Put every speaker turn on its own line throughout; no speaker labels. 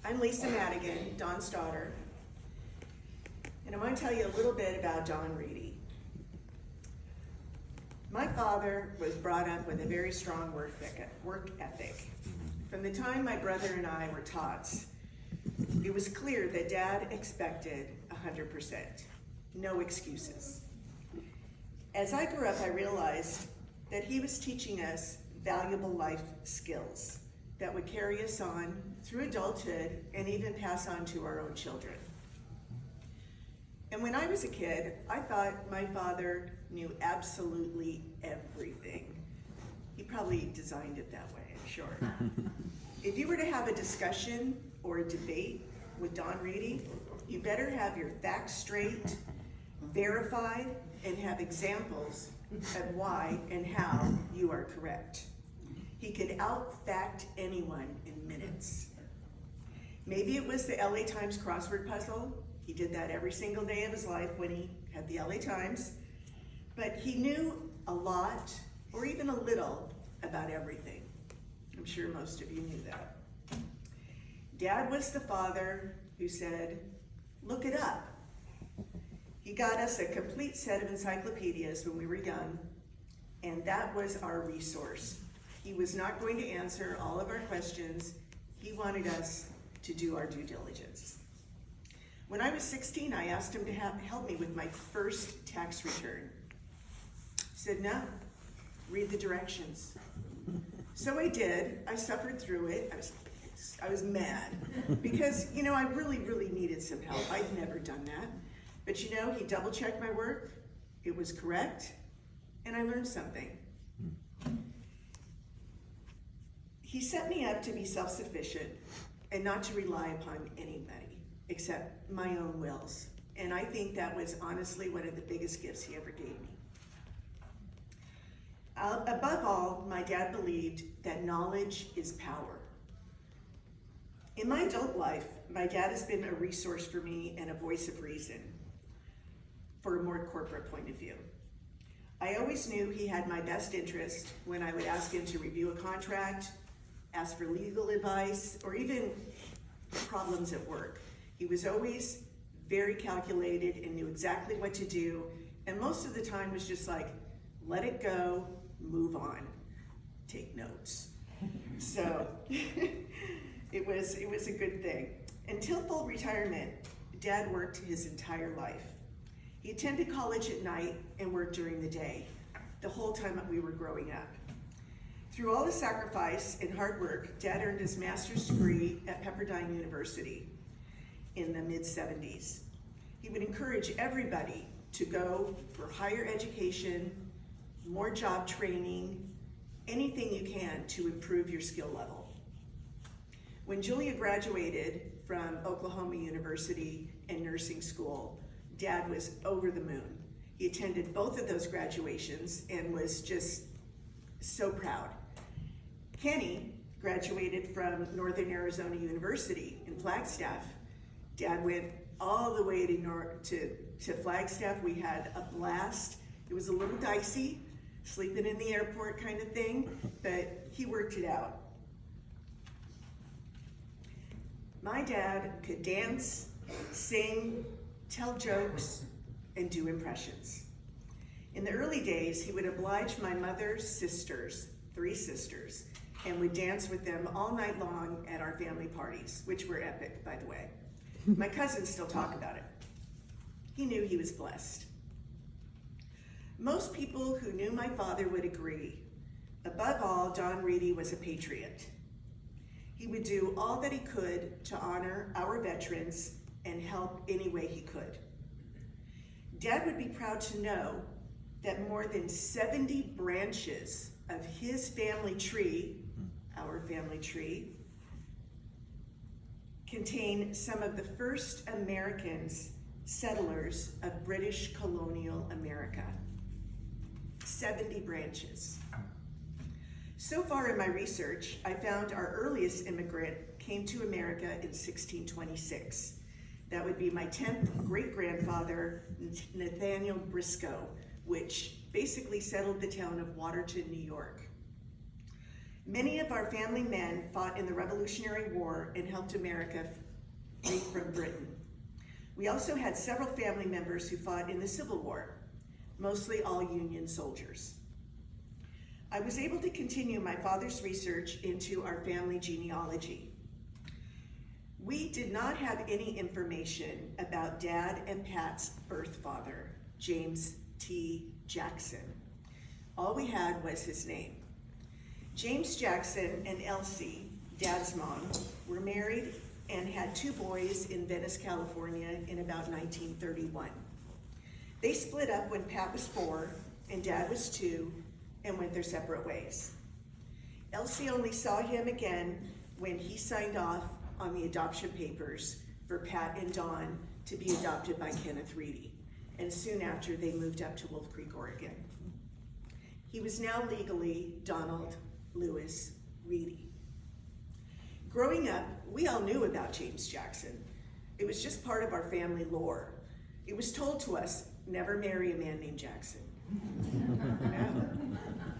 I'm Lisa Madigan, Don's daughter, and I want to tell you a little bit about Don Reedy. My father was brought up with a very strong work ethic. From the time my brother and I were tots, it was clear that Dad expected 100%, no excuses. As I grew up, I realized that he was teaching us valuable life skills that would carry us on through adulthood and even pass on to our own children. And when I was a kid, I thought my father knew absolutely everything. He probably designed it that way, I'm sure. If you were to have a discussion or a debate with Don Reedy, you better have your facts straight, verified, and have examples of why and how you are correct. He could out-fact anyone in minutes. Maybe it was the LA Times crossword puzzle. He did that every single day of his life when he had the LA Times. But he knew a lot, or even a little, about everything. I'm sure most of you knew that. Dad was the father who said, "Look it up." He got us a complete set of encyclopedias when we were young, and that was our resource. He was not going to answer all of our questions. He wanted us to do our due diligence. When I was 16, I asked him to help me with my first tax return. He said, "No, read the directions." So I did. I suffered through it. I was mad because, I really, really needed some help. I'd never done that. But he double-checked my work. It was correct, and I learned something. He set me up to be self-sufficient and not to rely upon anybody except my own wills. And I think that was honestly one of the biggest gifts he ever gave me. Above all, my dad believed that knowledge is power. In my adult life, my dad has been a resource for me and a voice of reason for a more corporate point of view. I always knew he had my best interest when I would ask him to review a contract, ask for legal advice, or even problems at work. He was always very calculated and knew exactly what to do, and most of the time was just like, let it go, move on, take notes. So it was a good thing. Until full retirement, Dad worked his entire life. He attended college at night and worked during the day, the whole time that we were growing up. Through all the sacrifice and hard work, Dad earned his master's degree at Pepperdine University in the mid-70s. He would encourage everybody to go for higher education, more job training, anything you can to improve your skill level. When Julia graduated from Oklahoma University and nursing school, Dad was over the moon. He attended both of those graduations and was just so proud. Kenny graduated from Northern Arizona University in Flagstaff. Dad went all the way to Flagstaff. We had a blast. It was a little dicey, sleeping in the airport kind of thing, but he worked it out. My dad could dance, sing, tell jokes, and do impressions. In the early days, he would oblige my mother's sisters, 3 sisters, and would dance with them all night long at our family parties, which were epic, by the way. My cousins still talk about it. He knew he was blessed. Most people who knew my father would agree. Above all, Don Reedy was a patriot. He would do all that he could to honor our veterans and help any way he could. Dad would be proud to know that more than 70 branches of his family tree, our family tree, contain some of the first Americans, settlers of British colonial America. 70 branches. So far in my research, I found our earliest immigrant came to America in 1626. That would be my 10th great-grandfather, Nathaniel Briscoe, which basically settled the town of Waterton, New York. Many of our family men fought in the Revolutionary War and helped America free from Britain. We also had several family members who fought in the Civil War, mostly all Union soldiers. I was able to continue my father's research into our family genealogy. We did not have any information about Dad and Pat's birth father, James T. Jackson. All we had was his name. James Jackson and Elsie, Dad's mom, were married and had 2 boys in Venice, California in about 1931. They split up when Pat was 4 and Dad was 2 and went their separate ways. Elsie only saw him again when he signed off on the adoption papers for Pat and Don to be adopted by Kenneth Reedy, and soon after they moved up to Wolf Creek, Oregon. He was now legally Donald Lewis Reedy. Growing up, we all knew about James Jackson. It was just part of our family lore. It was told to us, never marry a man named Jackson.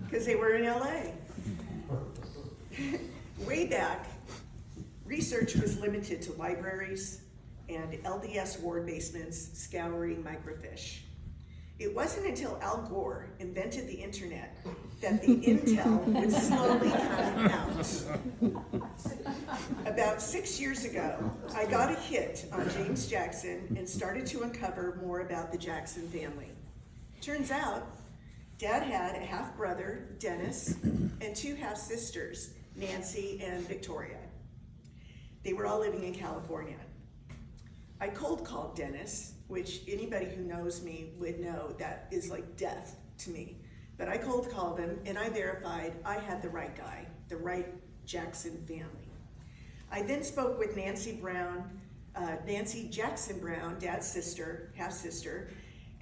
Because they were in LA. Way back, research was limited to libraries and LDS ward basements scouring microfiche. It wasn't until Al Gore invented the internet that the intel would slowly come out. About 6 years ago, I got a hit on James Jackson and started to uncover more about the Jackson family. Turns out, Dad had a half-brother, Dennis, and 2 half-sisters, Nancy and Victoria. They were all living in California. I cold called Dennis, which anybody who knows me would know that is like death to me. But I cold called him and I verified I had the right guy, the right Jackson family. I then spoke with Nancy Jackson Brown, Dad's sister, half-sister,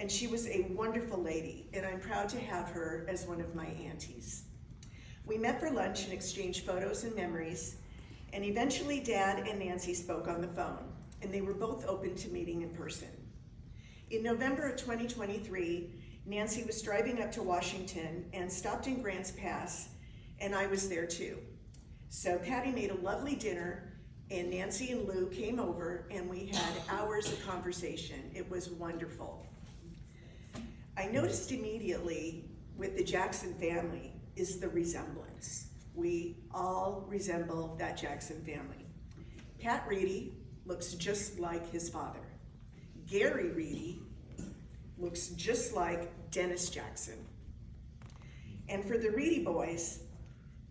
and she was a wonderful lady, and I'm proud to have her as one of my aunties. We met for lunch and exchanged photos and memories, and eventually Dad and Nancy spoke on the phone, and they were both open to meeting in person. In November of 2023, Nancy was driving up to Washington and stopped in Grants Pass, and I was there too. So Patty made a lovely dinner, and Nancy and Lou came over, and we had hours of conversation. It was wonderful. I noticed immediately with the Jackson family is the resemblance. We all resemble that Jackson family. Pat Reedy looks just like his father. Gary Reedy looks just like Dennis Jackson. And for the Reedy boys,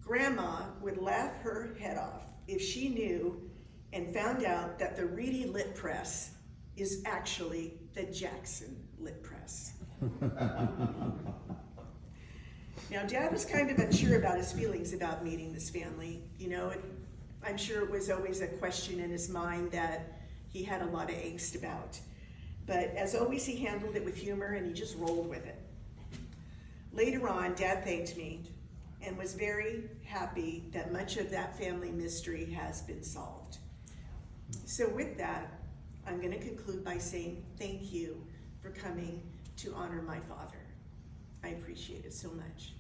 Grandma would laugh her head off if she knew and found out that the Reedy lit press is actually the Jackson lit press. Now, Dad was kind of unsure about his feelings about meeting this family. You know, I'm sure it was always a question in his mind that he had a lot of angst about. But as always, he handled it with humor and he just rolled with it. Later on, Dad thanked me and was very happy that much of that family mystery has been solved. So with that, I'm going to conclude by saying thank you for coming to honor my father. I appreciate it so much.